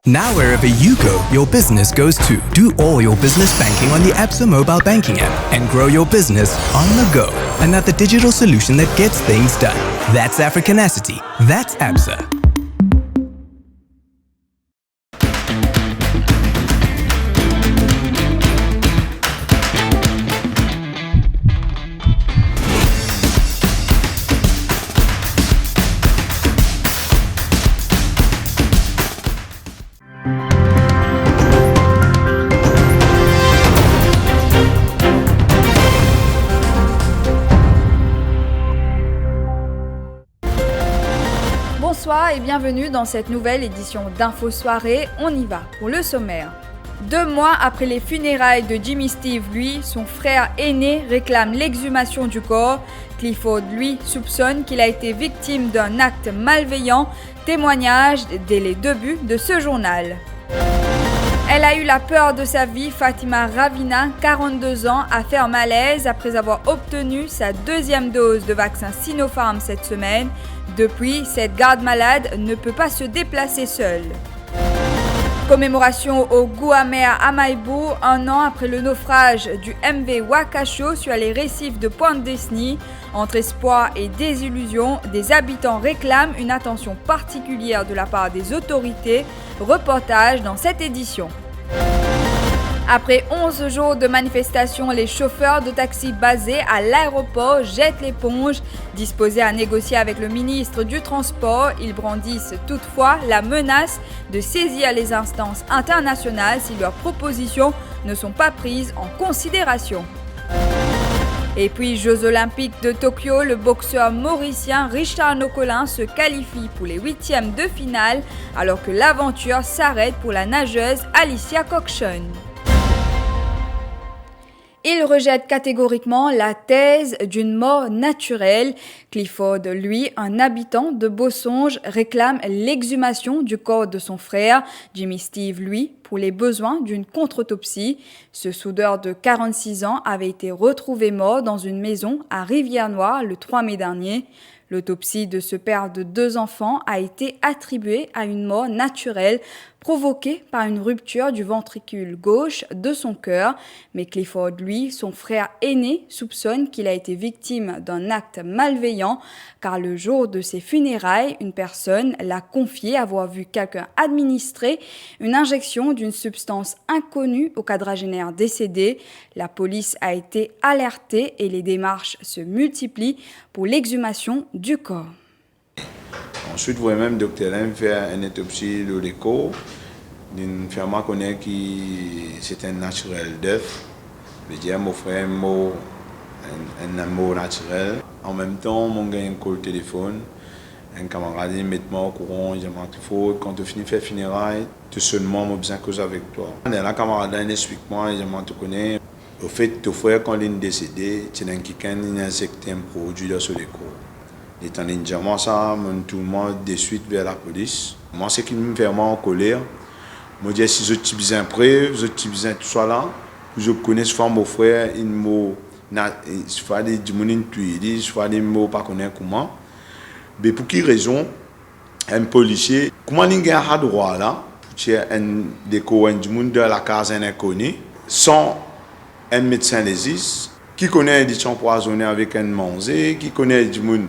Now wherever you go, your business goes too. Do all your business banking on the Absa mobile banking app and grow your business on the go. Another digital solution that gets things done. That's Africanacity. That's Absa. Bonsoir et bienvenue dans cette nouvelle édition d'Info Soirée. On y va pour le sommaire. 2 mois après les funérailles de Jimmy Steve, lui, son frère aîné réclame l'exhumation du corps. Clifford, lui, soupçonne qu'il a été victime d'un acte malveillant. Témoignage dès les débuts de ce journal. Elle a eu la peur de sa vie. Fatima Ravina, 42 ans, a fait un malaise après avoir obtenu sa 2e dose de vaccin Sinopharm cette semaine. Depuis, cette garde malade ne peut pas se déplacer seule. Commémoration au goût amer à Maïbou, 1 an après le naufrage du MV Wakasho sur les récifs de Pointe-Desny. Entre espoir et désillusion, des habitants réclament une attention particulière de la part des autorités. Reportage dans cette édition. Après 11 jours de manifestation, les chauffeurs de taxi basés à l'aéroport jettent l'éponge. Disposés à négocier avec le ministre du Transport, ils brandissent toutefois la menace de saisir les instances internationales si leurs propositions ne sont pas prises en considération. Et puis, Jeux Olympiques de Tokyo, le boxeur mauricien Richard Nocolin se qualifie pour les 8e de finale alors que l'aventure s'arrête pour la nageuse Alicia Coxon. Il rejette catégoriquement la thèse d'une mort naturelle. Clifford, lui, un habitant de Beausonge, réclame l'exhumation du corps de son frère. Jimmy Steve, lui, pour les besoins d'une contre-autopsie. Ce soudeur de 46 ans avait été retrouvé mort dans une maison à Rivière-Noire le 3 mai dernier. L'autopsie de ce père de 2 enfants a été attribuée à une mort naturelle provoquée par une rupture du ventricule gauche de son cœur. Mais Clifford, lui, son frère aîné, soupçonne qu'il a été victime d'un acte malveillant car le jour de ses funérailles, une personne l'a confié avoir vu quelqu'un administrer une injection d'une substance inconnue au quadragénaire décédé. La police a été alertée et les démarches se multiplient pour l'exhumation du corps. Ensuite, moi-même, docteur M fait une autopsie de l'écho. D'une femme connaît que c'est un naturel d'œuf. Je veux dire, mon frère un amour naturel. En même temps, mon gars un call téléphone. Un camarade il met moi au courant, il dit qu'il faut quand tu finis faire funérailles, tu seulement moi besoin cause avec toi. Un camarade il explique moi, il dit tu connais. Au fait, ton frère quand il est décédé, tu as quelqu'un qui a injecté un produit sur l'écho. Étant donné ça, tout le monde de suite vers la police. Moi, ce qui me fait vraiment en colère, je dis si je suis besoin de preuves, je suis besoin de tout ça là, je connais souvent mon frère, il m'a dit que je fais des mots pas connaître comment. Mais pour quelle raison, un policier, comment il a droit là, pour un déco du monde de la case inconnu, sans un médecin légiste, qui connaît des gens empoisonnés avec un manger, qui connaît du monde.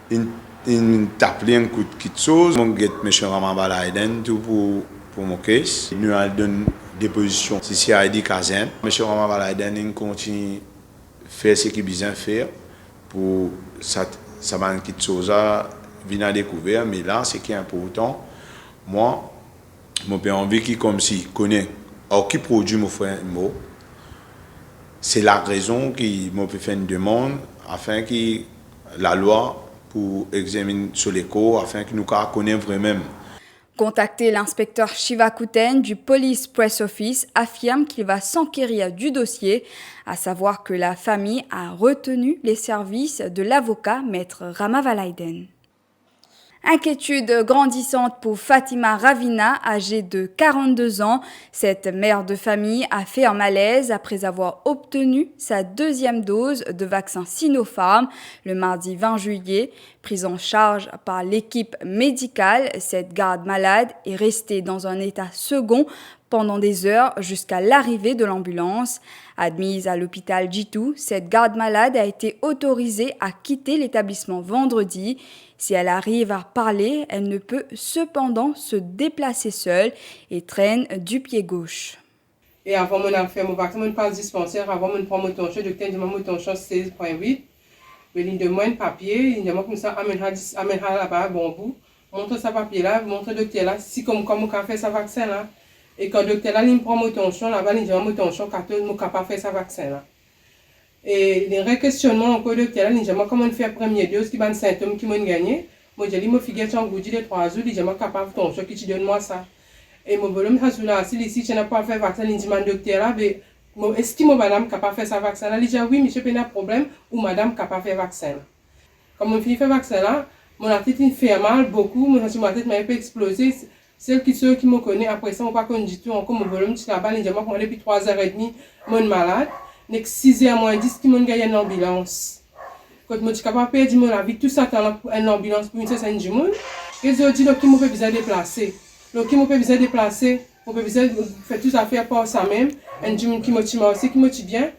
Il tape un coup de chose. Mon guet M. Ramabalaiden tout pour mon case. Nous avons donné des positions. Si a dit Kazen, M. Ramabalaiden continue à faire ce qu'il a besoin de faire pour ça va une chose à venir à découvrir. Mais là, ce qui est important, moi, j'ai envie qu'il comme si connaît or qui produit mon frère mot. C'est la raison qui m'a fait une demande afin que la loi pour examiner sur l'écho afin que nous connaissions vraiment. Contacté, l'inspecteur Shivakuten du Police Press Office affirme qu'il va s'enquérir du dossier, à savoir que la famille a retenu les services de l'avocat maître Ramavalaiden. Inquiétude grandissante pour Fatima Ravina, âgée de 42 ans. Cette mère de famille a fait un malaise après avoir obtenu sa deuxième dose de vaccin Sinopharm le mardi 20 juillet. Prise en charge par l'équipe médicale, cette garde malade est restée dans un état second pendant des heures jusqu'à l'arrivée de l'ambulance. Admise à l'hôpital Jitu, cette garde malade a été autorisée à quitter l'établissement vendredi. Si elle arrive à parler, elle ne peut cependant se déplacer seule et traîne du pied gauche. Et avant de faire mon vaccin, je passe dispensaire, avant de prendre mon tonchon, le docteur dit mon tonchon 16.8. Il demande un papier, il demande comme ça, amène là-bas, bon bout, montre ce papier-là, montre le docteur là, si comme on a fait ce vaccin là. Et quand le docteur là, il me prend mon tonchon, là-bas, il dit mon tonchon, quand on est capable de faire ce vaccin là. Et les re-questionnements encore le docteur là, il dit comment faire première dose, qui va un symptôme qui m'a gagné. Moi, je dis, moi, figure, tu as un goût de 3 jours, il dit, capable de tonchon, qui te donne moi ça. Et mon volume, si ici, tu n'as pas fait vaccin, il dit, mon docteur là, est-ce que madame capable de faire ce vaccin là? Il dit, oui, monsieur, pas de problème, ou madame capable de faire vaccin là. Quand on finit de faire vaccin là, mon tête il fait mal beaucoup, ma tête m'a un peu explosé. Ceux qui me connaissent, après ça, on ne pas connaît du tout encore mon volume, tu là-bas, il dit, moi, depuis 3h30, je suis malade. Nek 6h moins 10 qui m'ont gagné une ambulance. Quand je suis capable de perdre la vie, tout ça dans une ambulance pour une certaine du monde. Et je dis qui m'a besoin de déplacer. Donc qui m'a besoin de déplacer, on peut besoin de faire tout ça faire par ça même. Un du monde qui m'a aussi qui m'a bien.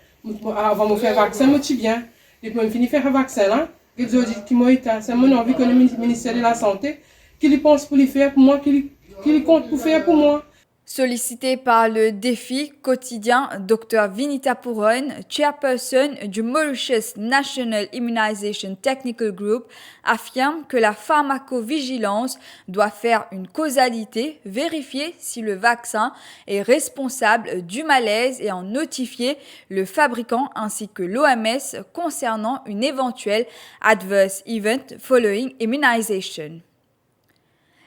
Avant de faire vaccin, m'a bien. Et puis je finis faire un vaccin là. Et je dis qui m'a été, c'est mon envie que le ministère de la santé qui lui pense pour lui faire pour moi, qui lui compte pour faire pour moi. Sollicité par le défi quotidien, Dr Vinita Puron, chairperson du Mauritius National Immunization Technical Group, affirme que la pharmacovigilance doit faire une causalité, vérifier si le vaccin est responsable du malaise et en notifier le fabricant ainsi que l'OMS concernant une éventuelle adverse event following immunization.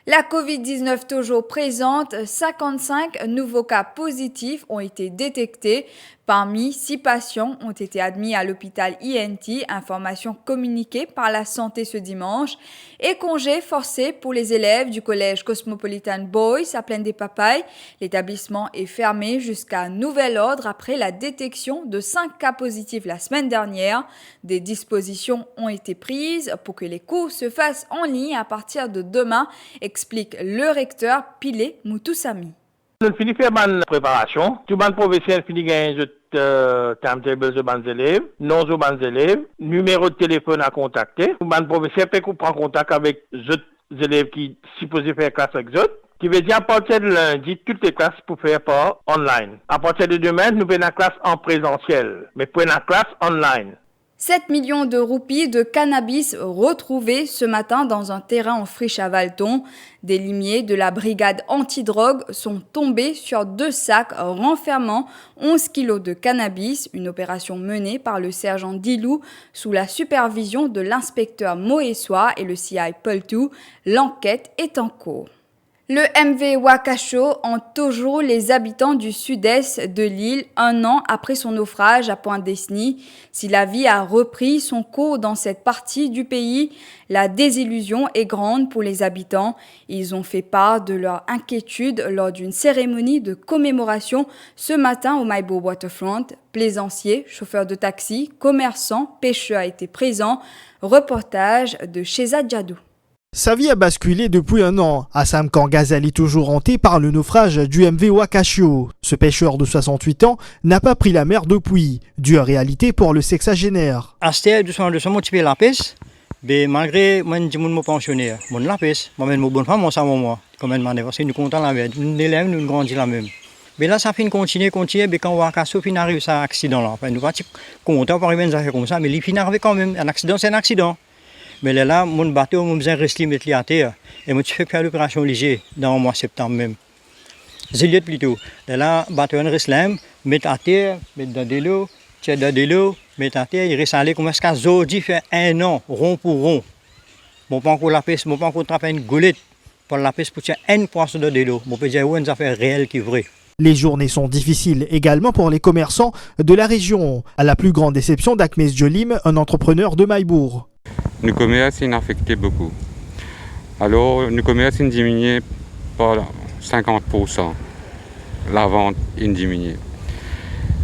La Covid-19 toujours présente, 55 nouveaux cas positifs ont été détectés. Parmi 6 patients ont été admis à l'hôpital INT, information communiquée par la santé ce dimanche. Et congé forcé pour les élèves du collège Cosmopolitan Boys à Plaine des Papayes. L'établissement est fermé jusqu'à nouvel ordre après la détection de 5 cas positifs la semaine dernière. Des dispositions ont été prises pour que les cours se fassent en ligne à partir de demain, explique le recteur Pile Moutoussami. Nous finissons faire ma préparation. Tout le monde professionnel finit gagner timetable de bons élèves, noms de bons élèves, numéro de téléphone à contacter. Tout le monde professionnel peut prendre contact avec les élèves qui sont supposés faire classe avec eux. Qui veut dire à partir de lundi, toutes les classes pour faire par online. À partir de demain, nous prenons la classe en présentiel, mais prenons la classe online. 7 millions de roupies de cannabis retrouvés ce matin dans un terrain en friche à Valton. Des limiers de la brigade antidrogue sont tombés sur 2 sacs renfermant 11 kilos de cannabis, une opération menée par le sergent Dilou sous la supervision de l'inspecteur Moessois et le CI Poltou. L'enquête est en cours. Le MV Wakasho hante toujours les habitants du sud-est de l'île 1 an après son naufrage à Point-Desny. Si la vie a repris son cours dans cette partie du pays, la désillusion est grande pour les habitants. Ils ont fait part de leur inquiétude lors d'une cérémonie de commémoration ce matin au Maibo Waterfront. Plaisanciers, chauffeurs de taxi, commerçants, pêcheurs étaient présents. Reportage de Sheza Djadou. Sa vie a basculé depuis 1 an. Assam Kangazali est toujours hanté par le naufrage du MV Wakasho. Ce pêcheur de 68 ans n'a pas pris la mer depuis. Dure réalité pour le sexagénaire. Asté doucement motivé la pêche, mais malgré moi je me pensionnaire, mon la pêche, moi même bonne femme ça moi. Comme elle m'a dit parce que nous content la vie, nous élèves nous grandit la même. Mais là ça fin continuer, mais quand Wakasho fin arrive ça accident là. Enfin nous pas content par une affaire comme ça, mais il fin arrive quand même un accident, c'est un accident. Mais là, mon bateau, je me suis mis à terre et je me suis fait faire l'opération léger dans le mois de septembre même. Juillet plutôt. Là, le bateau reste là, met à terre, met dans de l'eau, tiens dans de l'eau, met à terre, il reste allé comme ça. Aujourd'hui, fait 1 an, rond pour rond. Bon, pas encore la pêche, bon, pas encore attraper une golette pour la pêche pour tirer 1 poisson dans de l'eau. Bon, peut dire une affaire réelle qui est vraie. Les journées sont difficiles également pour les commerçants de la région. À la plus grande déception d'Akmes Jolim, un entrepreneur de Maïbourg. Le commerce est affecté beaucoup. Alors, le commerce a diminué par 50%. La vente a diminué.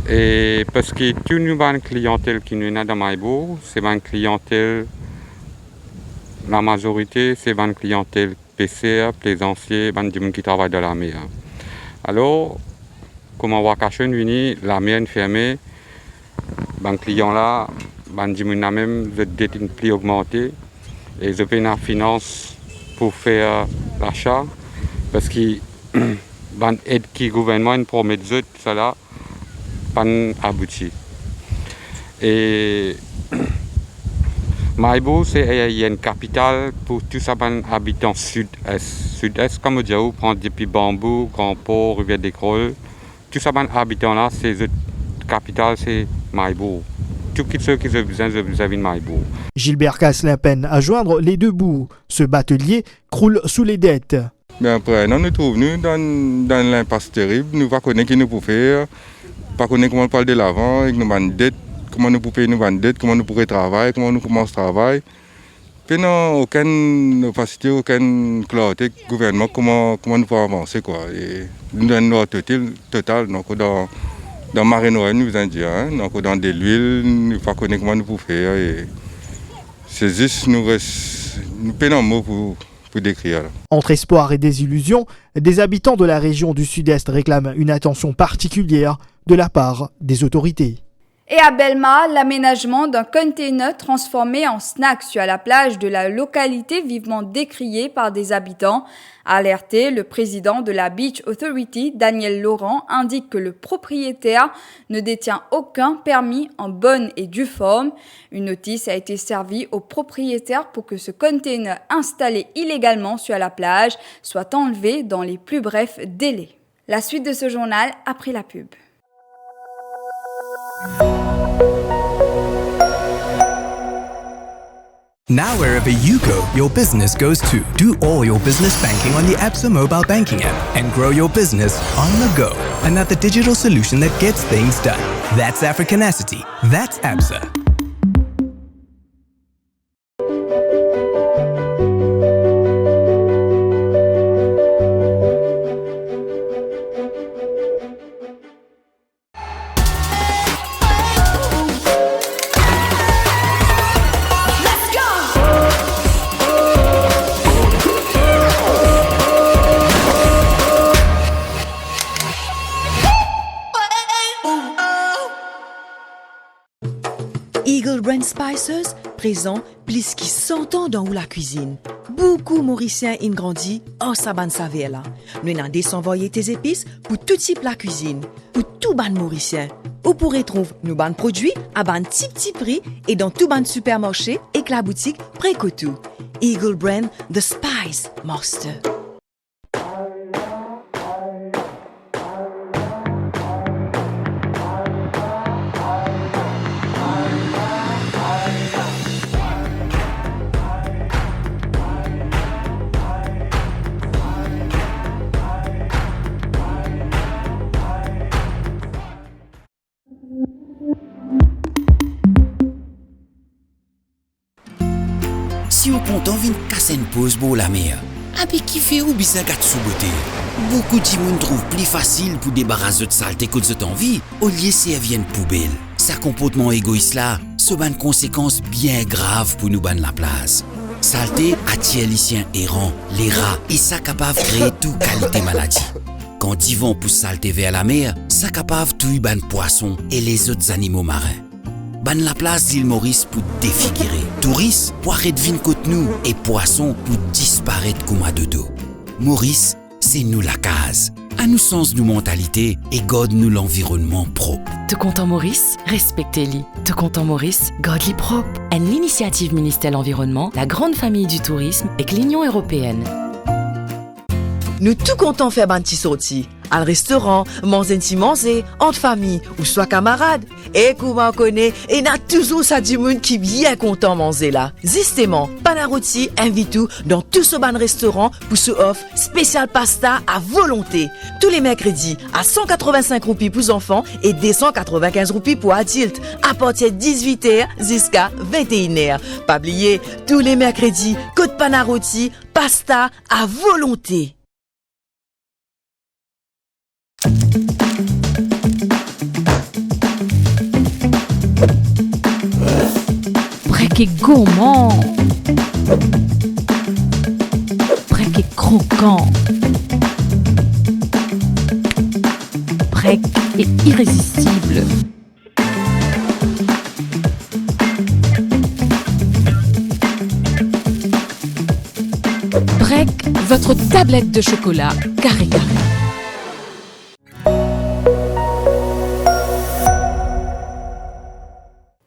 Et parce que toute une clientèle qui nous a dans Maïbo, c'est une clientèle, la majorité, c'est une clientèle PCR, plaisancier, des gens qui travaillent dans la mer. Alors, comme on voit qu'à la mer est fermée, les clients là, les gens même, les dettes ont plus augmenté et ils ont la finance pour faire l'achat parce que l'aide que le gouvernement promet de ça là, pas abouti. Et Maïbo, c'est une capitale pour tous les habitants sud-est. Sud-est, comme on dit, on prend depuis Bambou, Grand Port, Rivière des Crolles. Tous ces habitants là, c'est la capitale, c'est Maïbo. Tous ceux qui ont besoin de Maïbo. Gilbert Casselin peine à joindre les deux bouts. Ce batelier croule sous les dettes. Mais après, nous nous trouvons dans l'impasse terrible. Nous ne connaissons pas ce que nous pouvons faire. Nous ne connaissons comment on parle de l'avant, avec nos dettes, comment nous pouvons payer nos dettes, comment nous pourrions travailler, comment nous commençons à travailler. Puis nous n'avons aucune opacité, aucune clarté du gouvernement, comment nous pouvons avancer. Et nous avons une noire totale. Donc, dans Marée Noire, nous vous Indiens, donc dans de l'huile, nous ne connaissons pas comment nous pouvons faire. Et c'est juste nous peinons un mot pour décrire. Entre espoir et désillusion, des habitants de la région du Sud-Est réclament une attention particulière de la part des autorités. Et à Belma, l'aménagement d'un container transformé en snack sur la plage de la localité vivement décriée par des habitants. Alerté, le président de la Beach Authority, Daniel Laurent, indique que le propriétaire ne détient aucun permis en bonne et due forme. Une notice a été servie au propriétaire pour que ce container installé illégalement sur la plage soit enlevé dans les plus brefs délais. La suite de ce journal après la pub. Now wherever you go, your business goes too. Do all your business banking on the Absa mobile banking app and grow your business on the go. And at the digital solution that gets things done. That's Africanacity. That's Absa. Eagle Brand Spices présent plus qui 100 ans dans la cuisine. Beaucoup Mauriciens ont grandi en saban saveur là. Nous avons désenvoyé tes épices pour tout type la cuisine, pour tout ban Mauricien. Vous pourrez trouver nos ban produits à ban petit prix et dans tout ban supermarché et que la boutique Précotou. Eagle Brand The Spice Master. Si on compte envie de casser une pause pour la mer, avec qui fait ou bien gâte sous beauté. Beaucoup de monde trouvent plus facile pour débarrasser de saleté que de envie, au lieu de servir une poubelle. Ce comportement égoïste là, ça a une conséquence bien grave pour nous ban la place. Saleté attire les chiens errants, les rats, et ça capable de créer toute qualité maladie. Quand ils vont pour saleté vers la mer, ça capable de tuer ban poissons et les autres animaux marins. Ban la place d'île Maurice pour défigurer. Touristes pour arrêter de côte nous et poissons pour disparaître comme à dodo. Maurice, c'est nous la case. À nous sens de mentalité et garde nous l'environnement propre. Te content Maurice, respectez-les. Te content Maurice, garde-les propre. Une initiative ministère Environnement, la grande famille du tourisme et l'Union européenne. Nous tout contents faire ban petit sorti. Al restaurant, manger si manger, entre famille ou soit camarade. Et comment on connaît, et n'a toujours ça du monde qui bien content manger là. Justement, Panarotti invite tout dans tout ce bon restaurant pour ce offre spécial pasta à volonté. Tous les mercredis à 185 roupies pour enfants et 295 roupies pour adultes à partir de 18h jusqu'à 21h. Pas oublier, tous les mercredis, Côte Panarotti, pasta à volonté. Brek est gourmand. Brek est croquant. Brek est irrésistible. Brek, votre tablette de chocolat carré carré.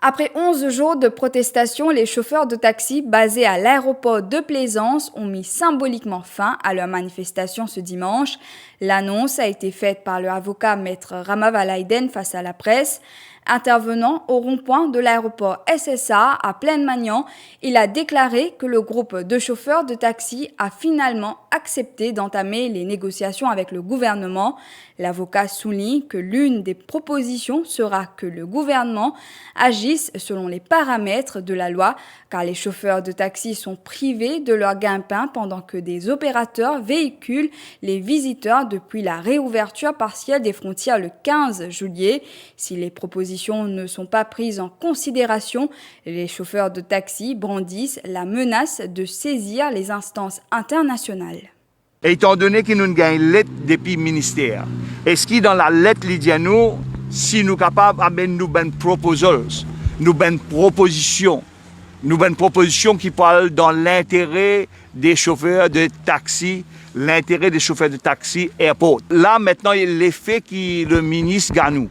Après 11 jours de protestation, les chauffeurs de taxi basés à l'aéroport de Plaisance ont mis symboliquement fin à leur manifestation ce dimanche. L'annonce a été faite par le avocat maître Ramavalaiden face à la presse. Intervenant au rond-point de l'aéroport SSA à Plaine-Magnan, il a déclaré que le groupe de chauffeurs de taxi a finalement accepté d'entamer les négociations avec le gouvernement. L'avocat souligne que l'une des propositions sera que le gouvernement agisse selon les paramètres de la loi, car les chauffeurs de taxi sont privés de leur gagne-pain pendant que des opérateurs véhiculent les visiteurs depuis la réouverture partielle des frontières le 15 juillet. Si les propositions ne sont pas prises en considération, les chauffeurs de taxi brandissent la menace de saisir les instances internationales. Étant donné que nous avons une lettre depuis le ministère, est-ce que dans la lettre, nous, si nous sommes capables de nous une proposals, nous une proposition qui parle dans l'intérêt des chauffeurs de taxi, l'intérêt des chauffeurs de taxi airport. Là, maintenant, l'effet que le ministre Ganou,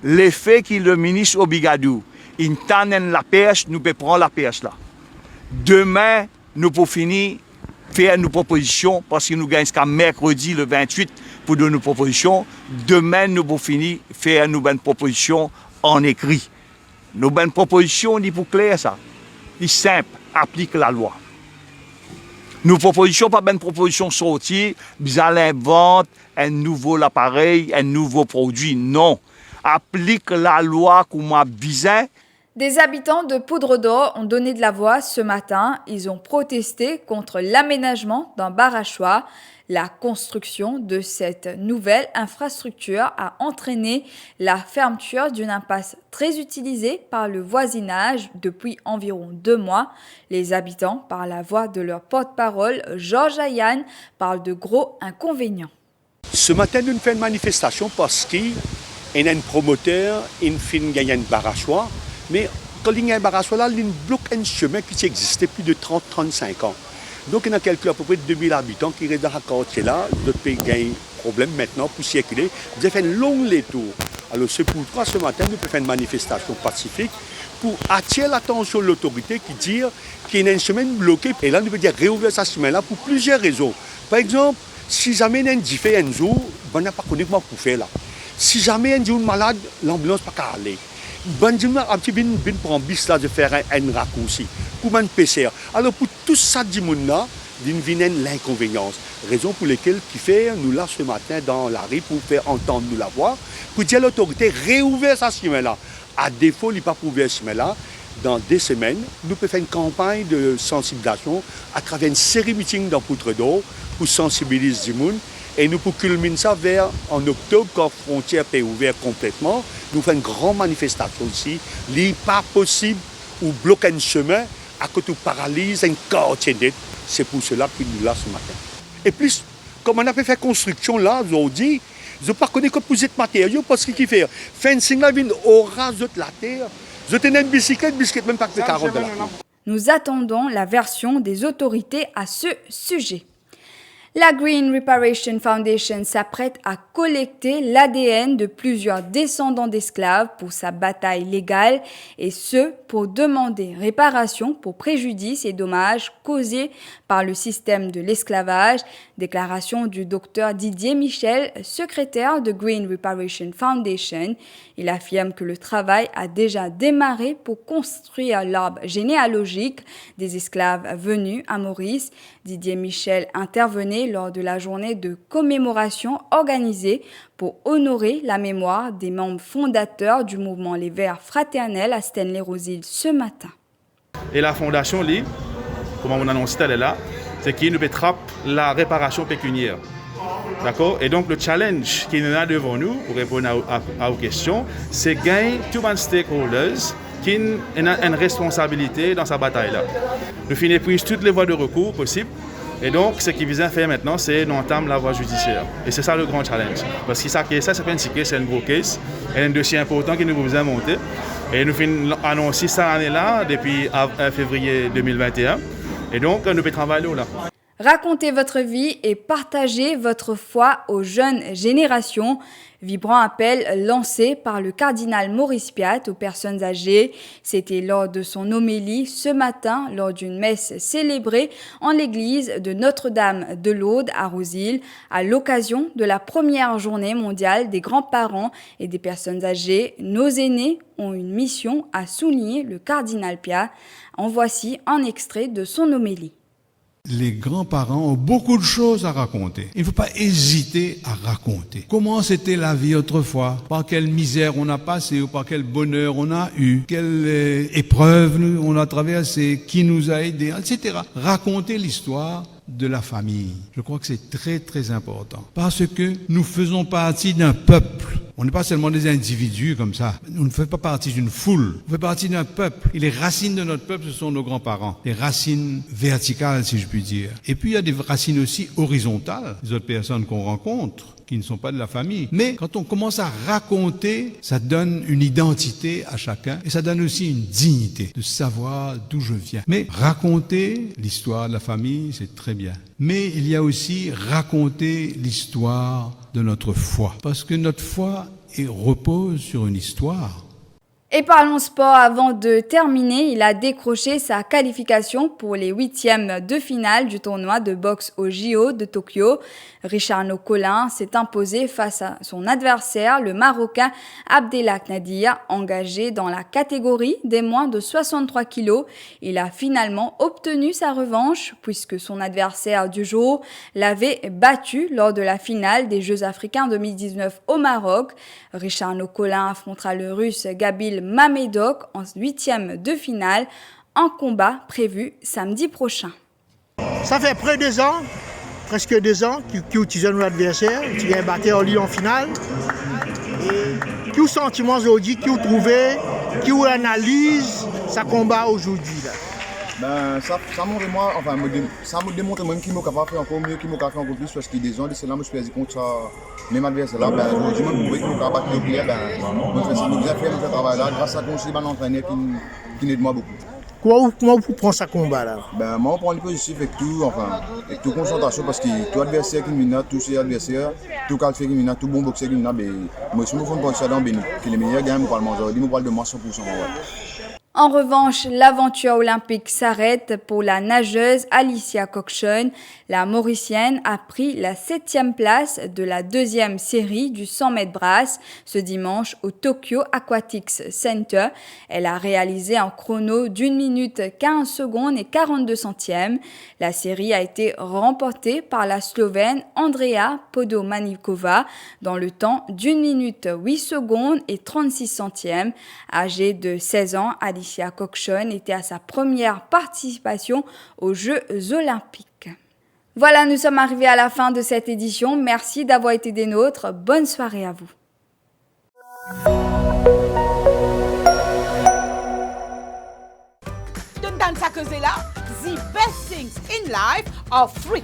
l'effet que le ministre Obigadou, il tanne la pêche, nous pouvons prendre la pêche là. Demain, nous pouvons finir faire nos propositions parce que nous gagnons jusqu'à mercredi le 28 pour donner nos propositions. Demain, nous pouvons finir faire nos bonnes propositions en écrit. Nos bonnes propositions, c'est pour clair ça. C'est simple, applique la loi. Nos propositions, pas bonnes propositions sorties, vous allez inventer un nouveau appareil, un nouveau produit. Non. Applique la loi comme a besoin. Des habitants de Poudre d'Or ont donné de la voix ce matin. Ils ont protesté contre l'aménagement d'un barachois. La construction de cette nouvelle infrastructure a entraîné la fermeture d'une impasse très utilisée par le voisinage depuis environ 2 mois. Les habitants, par la voix de leur porte-parole, Georges Ayan, parlent de gros inconvénients. Ce matin, nous faisons une manifestation parce qu'il y a un promoteur, il fait un barachois. Mais quand il y a un barachois là, il bloque un chemin qui existait plus de 30-35 ans. Donc il y a à peu près 2000 habitants qui restent dans ce quartier-là. D'autres pays ont un problème maintenant pour circuler. Ils ont fait un long tour. Alors c'est pourquoi ce matin, nous pouvons faire une manifestation pacifique pour attirer l'attention de l'autorité qui dit qu'il y a un chemin bloqué. Et là, nous pouvons dire réouvrir ce chemin-là pour plusieurs raisons. Par exemple, si jamais il y a un diffé un jour, on n'a pas connu comment pour faire là. Si jamais il y a un malade, l'ambulance ne peut pas aller. Bon, je vais prendre bis là de faire un raccourci, pour un PCR. Alors pour tout ça, il vient l'inconvénient. Raison pour laquelle nous là ce matin dans la rue pour faire entendre nous la voix, pour dire à l'autorité réouvrir ce chemin-là. À défaut, il n'y a pas pour ouvrir ce chemin-là. Dans 2 semaines, nous pouvons faire une campagne de sensibilisation à travers une série de meetings dans Poudre d'Or pour sensibiliser le monde. Et nous pouvons culminer ça vers en octobre, quand la frontière est ouverte complètement. Nous faisons une grande manifestation ici. Il n'est pas possible de bloquer un chemin à côté de paralyse un quartier net. C'est pour cela que nous sommes là ce matin. Et plus, comme on a fait construction là, aujourd'hui, je ne sais pas connaître que pour cette matériaux parce qu'il fait fencing là, il aura la terre. Je tenais une bicyclette même pas que 40 $. Nous attendons la version des autorités à ce sujet. La Green Reparation Foundation s'apprête à collecter l'ADN de plusieurs descendants d'esclaves pour sa bataille légale, et ce, pour demander réparation pour préjudices et dommages causés par le système de l'esclavage. Déclaration du docteur Didier Michel, secrétaire de Green Reparation Foundation. Il affirme que le travail a déjà démarré pour construire l'arbre généalogique des esclaves venus à Maurice. Didier Michel intervenait lors de la journée de commémoration organisée pour honorer la mémoire des membres fondateurs du mouvement Les Verts Fraternels à Stanley-Roseville ce matin. Et la fondation, comme on annonce, elle est là, c'est qu'il nous attrape la réparation pécuniaire. D'accord? Et donc le challenge qui nous a devant nous, pour répondre à vos questions, c'est gagner tous les stakeholders qui ont une responsabilité dans sa bataille-là. Nous finissons prise toutes les voies de recours possibles. Et donc, ce qui vise à faire maintenant, c'est d'entamer la voie judiciaire. Et c'est ça le grand challenge. Parce que ça c'est un gros case, et un dossier important qui nous vous a monté. Et nous finissons annoncer ça année-là, depuis février 2021. Et donc, nous pouvons travailler là. Racontez votre vie et partagez votre foi aux jeunes générations. Vibrant appel lancé par le cardinal Maurice Piat aux personnes âgées. C'était lors de son homélie ce matin, lors d'une messe célébrée en l'église de Notre-Dame de l'Aude à Roseville, à l'occasion de la première journée mondiale des grands-parents et des personnes âgées. Nos aînés ont une mission, à souligner le cardinal Piat. En voici un extrait de son homélie. Les grands-parents ont beaucoup de choses à raconter. Il ne faut pas hésiter à raconter. Comment c'était la vie autrefois? Par quelle misère on a passé ou par quel bonheur on a eu? Quelle épreuve on a traversé? Qui nous a aidés? Etc. Raconter l'histoire de la famille. Je crois que c'est très très important. Parce que nous faisons partie d'un peuple. On n'est pas seulement des individus comme ça. On ne fait pas partie d'une foule. On fait partie d'un peuple. Et les racines de notre peuple, ce sont nos grands-parents. Les racines verticales, si je puis dire. Et puis, il y a des racines aussi horizontales. Les autres personnes qu'on rencontre, qui ne sont pas de la famille. Mais quand on commence à raconter, ça donne une identité à chacun. Et ça donne aussi une dignité de savoir d'où je viens. Mais raconter l'histoire de la famille, c'est très bien. Mais il y a aussi raconter l'histoire de notre foi. Parce que notre foi repose sur une histoire. Et parlons sport, avant de terminer, il a décroché sa qualification pour les 8e de finale du tournoi de boxe au JO de Tokyo. Richard Nocolin s'est imposé face à son adversaire, le Marocain Abdelak Nadir, engagé dans la catégorie des moins de 63 kilos. Il a finalement obtenu sa revanche puisque son adversaire du jour l'avait battu lors de la finale des Jeux africains 2019 au Maroc. Richard Nocolin affrontera le Russe Gabil Mamedov en 8e de finale, un combat prévu samedi prochain. Ça fait près de 2 ans, presque 2 ans, qui utilise notre adversaire, qui a battu en Lyon en finale. Et quel sentiment aujourd'hui, qui trouvé, qui analyse sa combat aujourd'hui là? Ben, ça montre moi, enfin, ça me démontre même qu'il m'a capable de faire encore mieux, qu'il m'a capable de faire encore plus, parce qu'il y a des gens, c'est là, je me suis dit contre ça, même adversaire là, ben, aujourd'hui, je me qu'il m'a capable de faire, ben, nous bien fait ce travail là, grâce à un entraîneur qui aide moi beaucoup. Comment vous prenez ce combat là? Ben, moi, on prend le positif avec tout, enfin, avec toute concentration, parce que tout adversaire qui m'a, tous ces adversaires, tout calfe qui m'a, tout bon boxeur qui m'a, ben, moi, si je me fais penser là, ben, que les meilleurs gagnent, je parle de moi 100%. En revanche, l'aventure olympique s'arrête pour la nageuse Alicia Cockshon. La Mauricienne a pris la 7e place de la 2e série du 100 mètres brasse ce dimanche au Tokyo Aquatics Center. Elle a réalisé un chrono d'1 minute 15 secondes et 42 centièmes. La série a été remportée par la Slovène Andrea Podomanikova dans le temps d'1 minute 8 secondes et 36 centièmes. Âgée de 16 ans, Alicia Cockshon était à sa première participation aux Jeux olympiques. Voilà, nous sommes arrivés à la fin de cette édition. Merci d'avoir été des nôtres. Bonne soirée à vous. Dans sa cause là, the best things in life are free.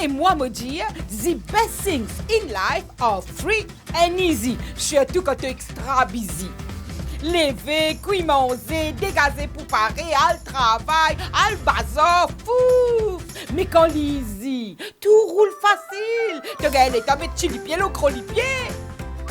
Et moi me dire, the best things in life are free and easy. Surtout quand tu es extra busy. Lever, cuire, manger, dégazer pour parer, al travail, al bazar, fouf. Mais quand l'easy, tout roule facile. Tu gagnes les tables de chili pied, le crolipier.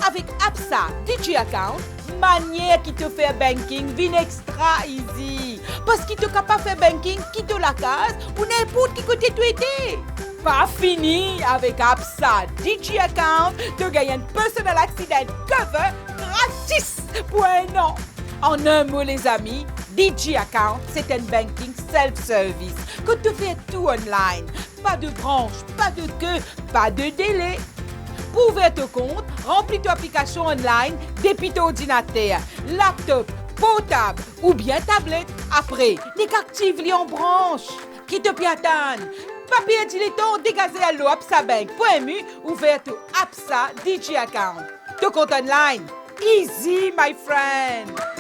Avec Absa DJ Account, manière qui te fait banking vient extra easy. Parce qu'il te capable de faire banking, quitte la case ou n'importe qui côté tu étais. Pas fini avec Absa DJ Account, tu gagnes un personal accident cover gratis pour un an. En un mot les amis, DJ Account c'est un banking self-service que tu fais tout online. Pas de branche, pas de queue, pas de délai. Pour ouvrir ton compte, remplis ton application online depuis ton ordinateur, laptop, portable ou bien tablette. Après, active-les en branche. Qui te piatane? Papier dilettant dégazé à l'eau absabank.mu, ouvert ton Absa DJ Account. Ton compte online. Easy, my friend.